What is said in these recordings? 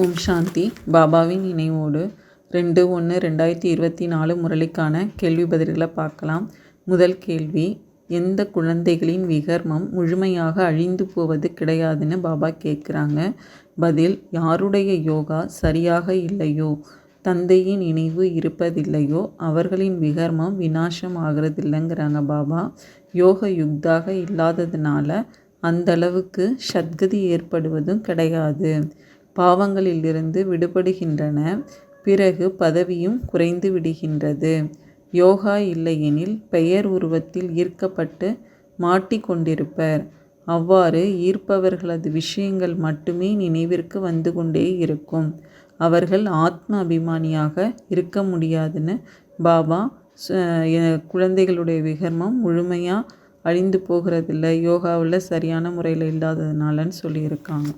ஓம் சாந்தி. பாபாவின் நினைவோடு 2/1/2024 முரளிக்கான கேள்வி பதில்களை பார்க்கலாம். முதல் கேள்வி, எந்த குழந்தைகளின் விகர்மம் முழுமையாக அழிந்து போவது கிடையாதுன்னு பாபா கேட்குறாங்க. பதில், யாருடைய யோகா சரியாக இல்லையோ, தந்தையின் நினைவு இருப்பதில்லையோ, அவர்களின் விகர்மம் விநாசம் ஆகிறதில்லைங்கிறாங்க பாபா. யோக யுக்தாக இல்லாததுனால அந்தளவுக்கு சத்கதி ஏற்படுவதும் கிடையாது. பாவங்களிலிருந்து விடுபடுகின்றன, பிறகு பதவியும் குறைந்து விடுகின்றது. யோகா இல்லையெனில் பெயர் உருவத்தில் ஈர்க்கப்பட்டு மாட்டிக்கொண்டிருப்பர். அவ்வாறு ஈர்ப்பவர்களது விஷயங்கள் மட்டுமே நினைவிற்கு வந்து கொண்டே இருக்கும். அவர்கள் ஆத்ம அபிமானியாக இருக்க முடியாதுன்னு பாபா குழந்தைகளுடைய விகர்மம் முழுமையாக அழிந்து போகிறதில்ல, யோகாவில் சரியான முறையில் இல்லாததுனாலன்னு சொல்லியிருக்காங்க.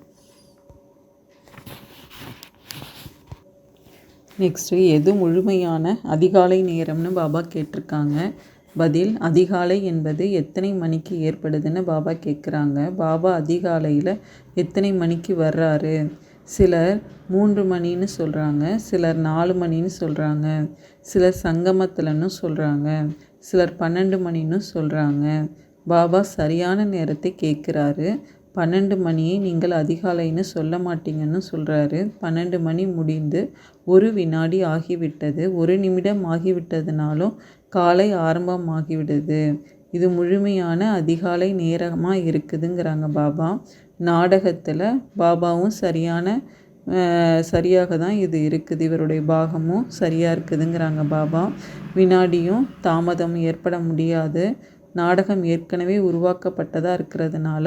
நெக்ஸ்ட்டு, எது முழுமையான அதிகாலை நேரம்னு பாபா கேட்டிருக்காங்க. பதில், அதிகாலை என்பது எத்தனை மணிக்கு ஏற்படுதுன்னு பாபா கேட்குறாங்க. பாபா அதிகாலையில் எத்தனை மணிக்கு வர்றாரு? சிலர் 3 மணின்னு சொல்கிறாங்க, சிலர் 4 மணின்னு சொல்கிறாங்க, சிலர் சங்கமத்தில்னு சொல்கிறாங்க, சிலர் 12 மணின்னு சொல்கிறாங்க. பாபா சரியான நேரத்தை கேட்குறாரு. 12 மணியை நீங்கள் அதிகாலைன்னு சொல்ல மாட்டீங்கன்னு சொல்கிறாரு. 12 மணி முடிந்து 1 வினாடி ஆகிவிட்டது, 1 நிமிடம் ஆகிவிட்டதுனாலும் காலை ஆரம்பமாகிவிடுது. இது முழுமையான அதிகாலை நேரமாக இருக்குதுங்கிறாங்க பாபா. நாடகத்தில் பாபாவும் சரியாக தான் இது இருக்குது, இவருடைய பாகமும் சரியாக இருக்குதுங்கிறாங்க பாபா. வினாடியும் தாமதம் ஏற்பட முடியாது. நாடகம் ஏற்கனவே உருவாக்கப்பட்டதாக இருக்கிறதுனால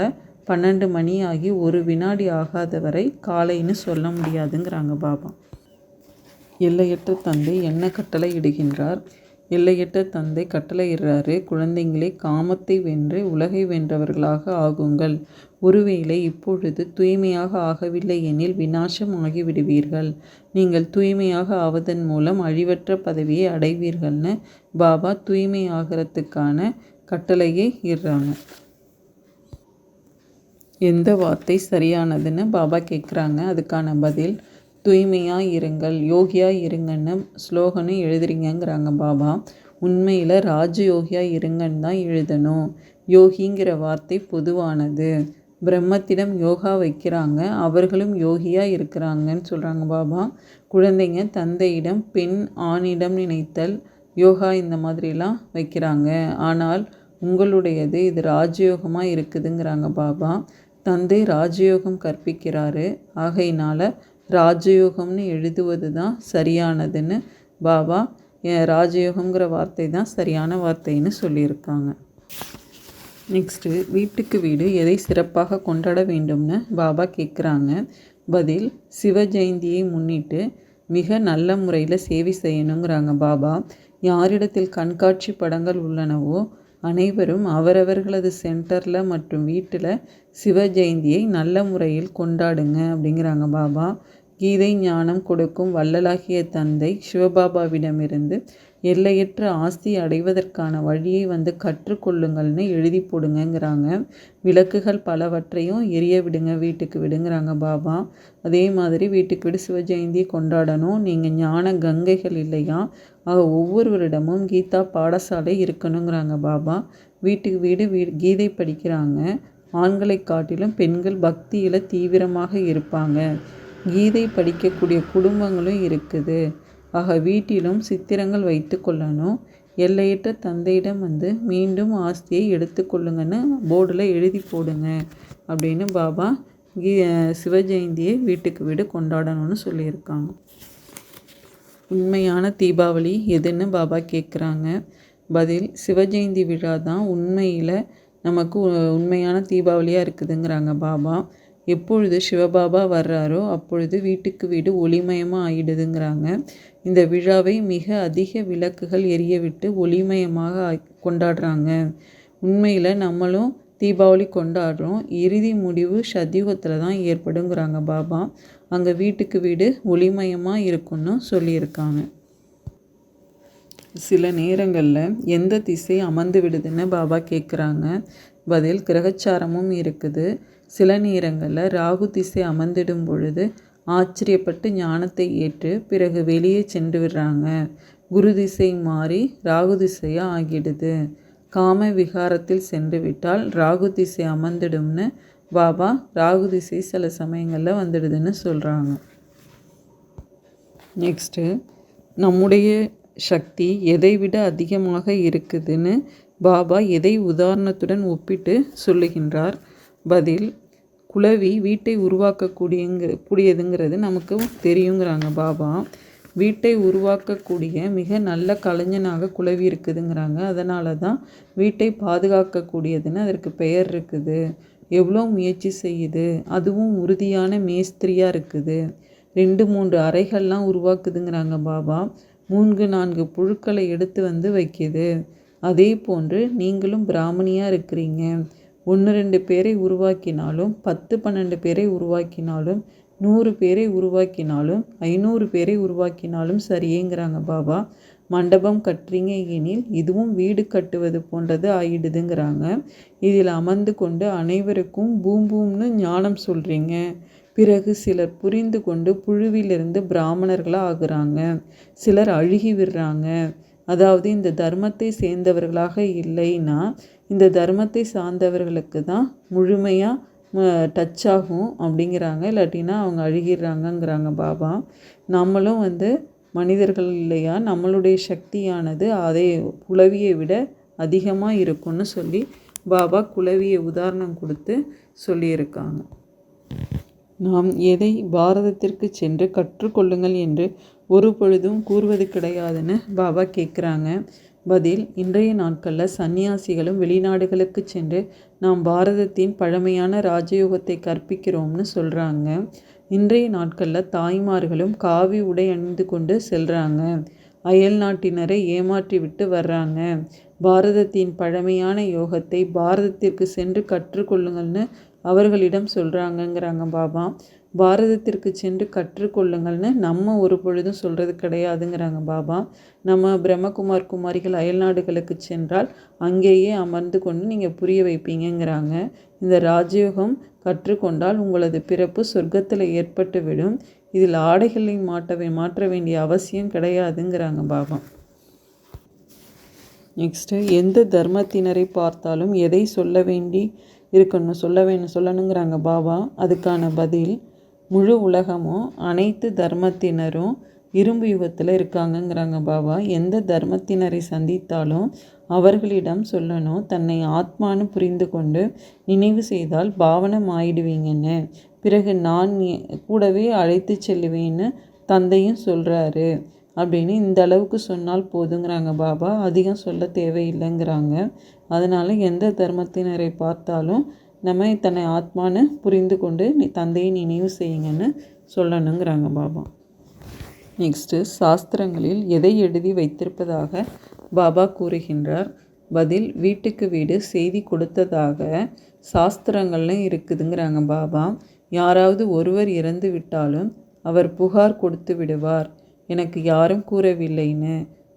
12 மணி ஆகி 1 வினாடி ஆகாத வரை காலைன்னு சொல்ல முடியாதுங்கிறாங்க பாபா. எல்லையற்ற தந்தை என்ன கட்டளை இடுகின்றார்? எல்லையற்ற தந்தை கட்டளையிடுறாரு, குழந்தைங்களே, காமத்தை வென்று உலகை வென்றவர்களாக ஆகுங்கள். ஒருவேளை இப்பொழுது தூய்மையாக ஆகவில்லை எனில் விநாசம் ஆகிவிடுவீர்கள். நீங்கள் தூய்மையாக ஆவதன் மூலம் அழிவற்ற பதவியை அடைவீர்கள்னு பாபா தூய்மை ஆகிறதுக்கான கட்டளையை இடுறாங்க. எந்த வார்த்தை சரியானதுன்னு பாபா கேட்குறாங்க. அதுக்கான பதில், தூய்மையாக இருங்கள், யோகியாக இருங்கன்னு ஸ்லோகனும் எழுதுறீங்கிறாங்க பாபா. உண்மையில் ராஜயோகியாக இருங்கன்னு தான் எழுதணும். யோகிங்கிற வார்த்தை பொதுவானது. பிரம்மத்திடம் யோகா வைக்கிறாங்க, அவர்களும் யோகியாக இருக்கிறாங்கன்னு சொல்கிறாங்க பாபா. குழந்தைங்க தந்தையிடம் பெண் ஆணிடம் நினைத்தல் யோகா இந்த மாதிரிலாம் வைக்கிறாங்க. ஆனால் உங்களுடையது இது ராஜயோகமாக இருக்குதுங்கிறாங்க பாபா. தந்தை ராஜயோகம் கற்பிக்கிறாரு, ஆகையினால ராஜயோகம்னு எழுதுவது தான் சரியானதுன்னு பாபா ராஜயோகங்கிற வார்த்தை தான் சரியான வார்த்தைன்னு சொல்லியிருக்காங்க. நெக்ஸ்ட்டு, வீட்டுக்கு வீடு எதை சிறப்பாக கொண்டாட வேண்டும்னு பாபா கேட்குறாங்க. பதில், சிவ ஜெயந்தியை முன்னிட்டு மிக நல்ல முறையில் சேவை செய்யணுங்கிறாங்க பாபா. யாரிடத்தில் கண்காட்சி படங்கள் உள்ளனவோ அனைவரும் அவரவர்களது சென்டரில் மற்றும் வீட்டில் சிவ ஜெயந்தியை நல்ல முறையில் கொண்டாடுங்க அப்படிங்கிறாங்க பாபா. கீதை ஞானம் கொடுக்கும் வள்ளலாகிய தந்தை சிவபாபாவிடமிருந்து எல்லையற்ற ஆஸ்தி அடைவதற்கான வழியை கற்றுக்கொள்ளுங்கள்னு எழுதி போடுங்கங்கிறாங்க. விளக்குகள் பலவற்றையும் எரிய விடுங்க, வீட்டுக்கு விடுங்கிறாங்க பாபா. அதே மாதிரி வீட்டுக்கு வீடு சிவ ஜெயந்தியை கொண்டாடணும். நீங்கள் ஞான கங்கைகள் இல்லையா, ஒவ்வொருவரிடமும் கீதா பாடசாலை இருக்கணுங்கிறாங்க பாபா. வீட்டுக்கு வீடு கீதை படிக்கிறாங்க. ஆண்களை காட்டிலும் பெண்கள் பக்தியில் தீவிரமாக இருப்பாங்க. கீதை படிக்கக்கூடிய குடும்பங்களும் இருக்குது. ஆக வீட்டிலும் சித்திரங்கள் வைத்து கொள்ளணும். எல்லையற்ற தந்தையிடம் மீண்டும் ஆஸ்தியை எடுத்துக்கொள்ளுங்கன்னு போர்டில் எழுதி போடுங்க அப்படின்னு பாபா சிவ ஜெயந்தியை வீட்டுக்கு வீடு கொண்டாடணும்னு சொல்லியிருக்காங்க. உண்மையான தீபாவளி எதுன்னு பாபா கேட்குறாங்க. பதில், சிவஜெயந்தி விழா தான் உண்மையில் நமக்கு உண்மையான தீபாவளியாக இருக்குதுங்கிறாங்க பாபா. எப்பொழுது சிவபாபா வர்றாரோ அப்பொழுது வீட்டுக்கு வீடு ஒளிமயமாக ஆயிடுதுங்கிறாங்க. இந்த விழாவை மிக அதிக விளக்குகள் எரிய விட்டு ஒளிமயமாக கொண்டாடுறாங்க. உண்மையில் நம்மளும் தீபாவளி கொண்டாடுறோம். இறுதி முடிவு சத்தியுகத்தில் தான் ஏற்படுங்கிறாங்க பாபா. அங்கே வீட்டுக்கு வீடு ஒளிமயமாக இருக்குன்னு சொல்லியிருக்காங்க. சில நேரங்களில் எந்த திசை அமர்ந்து விடுதுன்னு பாபா கேட்குறாங்க. பதில், கிரகச்சாரமும் இருக்குது. சில நேரங்களில் ராகு திசை அமர்ந்திடும் பொழுது ஆச்சரியப்பட்டு ஞானத்தை ஏற்று பிறகு வெளியே சென்று விடுறாங்க. குரு திசை மாறி ராகு திசையாக ஆகிடுது. காம விகாரத்தில் சென்று விட்டால் ராகு திசை அமர்ந்துடும்னு பாபா ராகு திசை சில சமயங்களில் வந்துடுதுன்னு சொல்கிறாங்க. நெக்ஸ்ட்டு, நம்முடைய சக்தி எதை விட அதிகமாக இருக்குதுன்னு பாபா எதை உதாரணத்துடன் ஒப்பிட்டு சொல்லுகின்றார்? பதில், குளவி வீட்டை கூடியதுங்கிறது நமக்கு தெரியுங்கிறாங்க பாபா. வீட்டை உருவாக்கக்கூடிய மிக நல்ல கலைஞனாக குளவி இருக்குதுங்கிறாங்க. அதனால தான் வீட்டை பாதுகாக்கக்கூடியதுன்னு அதற்கு பெயர் இருக்குது. எவ்வளோ முயற்சி செய்யுது, அதுவும் உறுதியான மேஸ்திரியாக இருக்குது. 2-3 அறைகள்லாம் உருவாக்குதுங்கிறாங்க பாபா. 3-4 புழுக்களை எடுத்து வந்து வைக்கிது. அதே போன்று நீங்களும் பிராமணியாக இருக்கிறீங்க. 1-2 பேரை உருவாக்கினாலும் 10-12 பேரை உருவாக்கினாலும் 100 பேரை உருவாக்கினாலும் 500 பேரை உருவாக்கினாலும் சரியேங்கிறாங்க பாபா. மண்டபம் கட்டுறீங்க எனில் இதுவும் வீடு கட்டுவது போன்றது ஆயிடுதுங்கிறாங்க. இதில் அமர்ந்து கொண்டு அனைவருக்கும் பூம்பூம்னு ஞானம் சொல்கிறீங்க. பிறகு சிலர் புரிந்து கொண்டு புழுவிலிருந்து பிராமணர்களாக ஆகுறாங்க. சிலர் அழுகி விடுறாங்க. அதாவது இந்த தர்மத்தை சேர்ந்தவர்களாக இல்லைன்னா இந்த தர்மத்தை சார்ந்தவர்களுக்கு தான் முழுமையாக டச் ஆகும் அப்படிங்கிறாங்க. இல்லாட்டினா அவங்க அழுகிடுறாங்கங்கிறாங்க பாபா. நம்மளும் மனிதர்கள் இல்லையா, நம்மளுடைய சக்தியானது அதே குளவியை விட அதிகமாக இருக்கும்னு சொல்லி பாபா குளவியை உதாரணம் கொடுத்து சொல்லியிருக்காங்க. நாம் எதை பாரதத்திற்கு சென்று கற்றுக்கொள்ளுங்கள் என்று ஒரு பொழுதும் கூறுவது கிடையாதுன்னு பாபா கேட்குறாங்க. பதில், இன்றைய நாட்களில் சன்னியாசிகளும் வெளிநாடுகளுக்கு சென்று நாம் பாரதத்தின் பழமையான ராஜயோகத்தை கற்பிக்கிறோம்னு சொல்கிறாங்க. இன்றைய நாட்களில் தாய்மார்களும் காவி உடை அணிந்து கொண்டு செல்கிறாங்க. அயல் நாட்டினரை ஏமாற்றி விட்டு வர்றாங்க. பாரதத்தின் பழமையான யோகத்தை பாரதத்திற்கு சென்று கற்றுக்கொள்ளுங்கள்னு அவர்களிடம் சொல்கிறாங்கங்கிறாங்க பாபா. பாரதத்திற்கு சென்று கற்றுக்கொள்ளுங்கள்னு நம்ம ஒரு பொழுதும் சொல்கிறது கிடையாதுங்கிறாங்க பாபா. நம்ம பிரம்மகுமார் குமாரிகள் அயல்நாடுகளுக்கு சென்றால் அங்கேயே அமர்ந்து கொண்டு நீங்கள் புரிய வைப்பீங்கங்கிறாங்க. இந்த ராஜயோகம் கற்றுக்கொண்டால் உங்களது பிறப்பு சொர்க்கத்தில் ஏற்பட்டுவிடும். இதில் ஆடைகளை மாற்ற வேண்டிய அவசியம் கிடையாதுங்கிறாங்க பாபா. நெக்ஸ்ட்டு, எந்த தர்மத்தினரை பார்த்தாலும் எதை சொல்லணுங்கிறாங்க பாபா. அதுக்கான பதில், முழு உலகமும் அனைத்து தர்மத்தினரும் இரும்பு யுகத்தில் இருக்காங்கங்கிறாங்க பாபா. எந்த தர்மத்தினரை சந்தித்தாலும் அவர்களிடம் சொல்லணும், தன்னை ஆத்மானு புரிந்து கொண்டு நினைவு செய்தால் பாவனம் ஆயிடுவீங்கன்னு. பிறகு நான் கூடவே அழைத்து செல்லுவேன்னு தந்தையும் சொல்கிறாரு அப்படின்னு இந்த அளவுக்கு சொன்னால் போதுங்கிறாங்க பாபா. அதிகம் சொல்ல தேவையில்லைங்கிறாங்க. அதனால் எந்த தர்மத்தினரை பார்த்தாலும் நம்ம தன்னை ஆத்மானு புரிந்து கொண்டு தந்தையை நினைவு செய்யுங்கன்னு சொல்லணுங்கிறாங்க பாபா. நெக்ஸ்ட்டு, சாஸ்திரங்களில் எதை எழுதி வைத்திருப்பதாக பாபா கூறுகின்றார்? பதில், வீட்டுக்கு வீடு செய்தி கொடுத்ததாக சாஸ்திரங்கள்லாம் இருக்குதுங்கிறாங்க பாபா. யாராவது ஒருவர் இறந்து விட்டாலும் அவர் புகார் கொடுத்து விடுவார், எனக்கு யாரும் கூறவில்லைன்னு.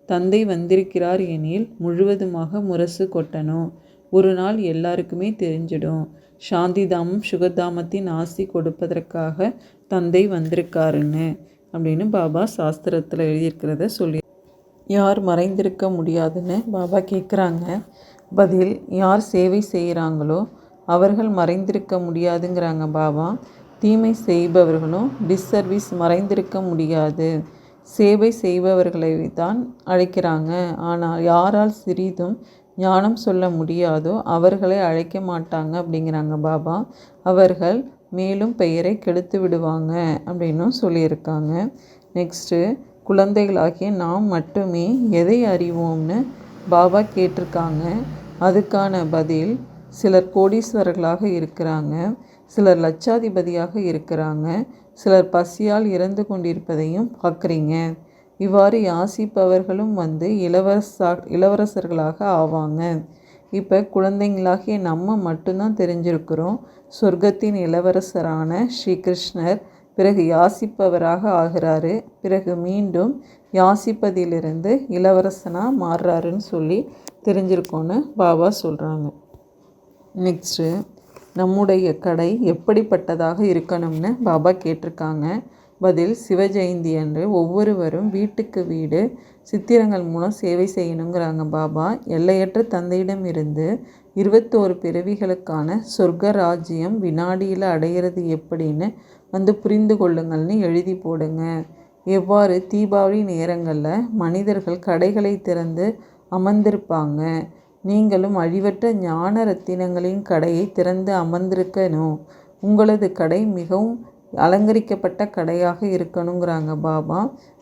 தந்தை வந்திருக்கிறார் எனில் முழுவதுமாக முரசு கொட்டணும். ஒரு நாள் எல்லாருக்குமே தெரிஞ்சிடும். சாந்திதாமம் சுகதாமத்தின் ஆசி கொடுப்பதற்காக தந்தை வந்திருக்காருன்னு அப்படின்னு பாபா சாஸ்திரத்தில் எழுதியிருக்கிறத சொல்லி, யார் மறைந்திருக்க முடியாதுன்னு பாபா கேட்குறாங்க. பதில், யார் சேவை செய்கிறாங்களோ அவர்கள் மறைந்திருக்க முடியாதுங்கிறாங்க பாபா. தீமை செய்பவர்களும் டிஸ்சர்வீஸ் மறைந்திருக்க முடியாது. சேவை செய்பவர்களை தான் அழைக்கிறாங்க. ஆனால் யாரால் சிறிதும் ஞானம் சொல்ல முடியாதோ அவர்களை அழைக்க மாட்டாங்க அப்படிங்கிறாங்க பாபா. அவர்கள் மேலும் பெயரை கெடுத்து விடுவாங்க அப்படின்னும் சொல்லியிருக்காங்க. நெக்ஸ்ட்டு, குழந்தைகளாகிய நாம் மட்டுமே எதை அறிவோம்னு பாபா கேட்டிருக்காங்க. அதுக்கான பதில், சிலர் கோடீஸ்வரர்களாக இருக்கிறாங்க, சிலர் லட்சாதிபதியாக இருக்கிறாங்க, சிலர் பசியால் இறந்து கொண்டிருப்பதையும் பார்க்குறீங்க. இவ்வாறு யாசிப்பவர்களும் இளவரசர்களாக ஆவாங்க. இப்போ குழந்தைங்களாகிய நம்ம மட்டும்தான் தெரிஞ்சிருக்கிறோம். சொர்க்கத்தின் இளவரசரான ஸ்ரீகிருஷ்ணர் பிறகு யாசிப்பவராக ஆகிறாரு. பிறகு மீண்டும் யாசிப்பதிலிருந்து இளவரசனாக மாறுறாருன்னு சொல்லி தெரிஞ்சிருக்கோன்னு பாபா சொல்கிறாங்க. நெக்ஸ்ட்டு, நம்முடைய கடை எப்படிப்பட்டதாக இருக்கணும்னு பாபா கேட்டிருக்காங்க. பதில்: சிவஜெயந்தி அன்று ஒவ்வொருவரும் வீட்டுக்கு வீடு சித்திரங்கள் மூலம் சேவை செய்யணுங்கிறாங்க பாபா. எல்லையற்ற தந்தையிடம் இருந்து 21 பிறவிகளுக்கான சொர்க்க ராஜ்யம் வினாடியில் அடையிறது எப்படின்னு வந்து புரிந்து கொள்ளுங்கள்னு எழுதி போடுங்க. எவ்வாறு தீபாவளி நேரங்களில் மனிதர்கள் கடைகளை திறந்து அமர்ந்திருப்பாங்க, நீங்களும் அழிவற்ற ஞான ரத்தினங்களின் கடையை திறந்து அமர்ந்திருக்கணும். உங்களது கடை மிகவும் அலங்கரிக்கப்பட்ட கடையாக இருக்கணுங்கிறாங்க பாபா.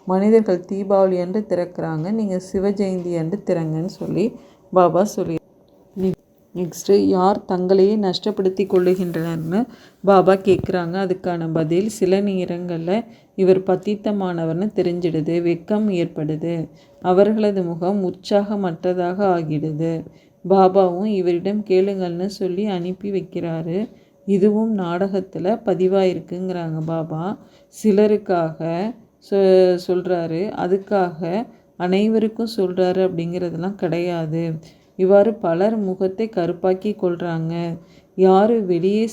மனிதர்கள் தீபாவளி அன்று திறக்கிறாங்க, நீங்கள் சிவஜெயந்தி அன்று திறங்கன்னு சொல்லி பாபா சொல்லி. நெக்ஸ்ட்டு, யார் தங்களையே நஷ்டப்படுத்தி கொள்ளுகின்றனர்னு பாபா கேட்குறாங்க. அதுக்கான பதில்: சில நேரங்களில் இவர் பத்தித்தமானவர்னு தெரிஞ்சிடுது, வெட்கம் ஏற்படுது, அவர்களது முகம் உற்சாகமற்றதாக ஆகிடுது. பாபாவும் இவரிடம் கேளுங்கள்னு சொல்லி அனுப்பி வைக்கிறாரு. இதுவும் நாடகத்தில் பதிவாயிருக்குங்கிறாங்க பாபா. சிலருக்காக சொல்கிறாரு, அதுக்காக அனைவருக்கும் சொல்கிறாரு அப்படிங்கிறதெல்லாம் கிடையாது. இவ்வாறு பலர் முகத்தை கருப்பாக்கி கொள்கிறாங்க. யார் வெளியே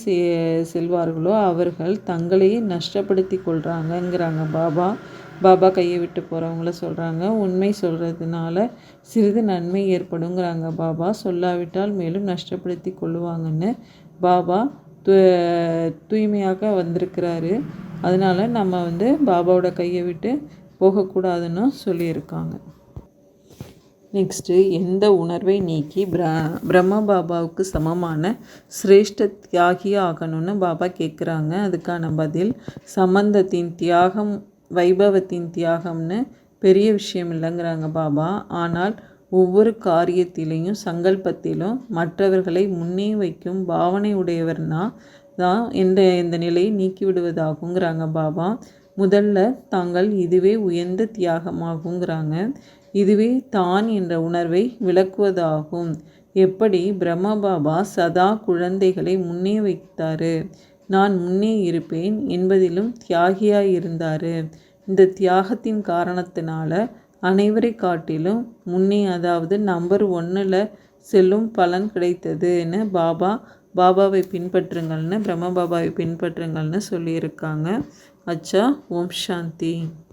செல்வார்களோ அவர்கள் தங்களையே நஷ்டப்படுத்தி கொள்கிறாங்கங்கிறாங்க பாபா. பாபா கையை விட்டு போகிறவங்கள சொல்கிறாங்க. உண்மை சொல்கிறதுனால சிறிது நன்மை ஏற்படுங்கிறாங்க பாபா. சொல்லாவிட்டால் மேலும் நஷ்டப்படுத்தி கொள்ளுவாங்கன்னு பாபா தூய்மையாக வந்திருக்கிறாரு. அதனால் நம்ம பாபாவோட கையை விட்டு போகக்கூடாதுன்னு சொல்லியிருக்காங்க. நெக்ஸ்ட்டு, எந்த உணர்வை நீக்கி பிரம்ம பாபாவுக்கு சமமான சிரேஷ்ட தியாகி ஆகணும்னு பாபா கேட்குறாங்க. அதுக்கான பதில்: சம்பந்தத்தின் தியாகம் வைபவத்தின் தியாகம்னு பெரிய விஷயம் இல்லைங்கிறாங்க பாபா. ஆனால் ஒவ்வொரு காரியத்திலையும் சங்கல்பத்திலும் மற்றவர்களை முன்னே வைக்கும் பாவனை உடையவர்னா தான் இந்த நிலையை நீக்கிவிடுவதாகுங்கிறாங்க பாபா. முதல்ல தாங்கள் இதுவே உயர்ந்த தியாகமாகுங்கிறாங்க. இதுவே தான் என்ற உணர்வை விளக்குவதாகும். எப்படி பிரம்ம பாபா சதா குழந்தைகளை முன்னே வைத்தார், நான் முன்னே இருப்பேன் என்பதிலும் தியாகியாய் இருந்தார். இந்த தியாகத்தின் காரணத்தினால அனைவரை காட்டிலும் முன்னே, அதாவது நம்பர் 1ல் செல்லும் பலன் கிடைத்ததுன்னு பாபாவை பின்பற்றுங்கள்னு பிரம்ம பாபாவை பின்பற்றுங்கள்னு சொல்லியிருக்காங்க. அச்சா, ஓம் சாந்தி.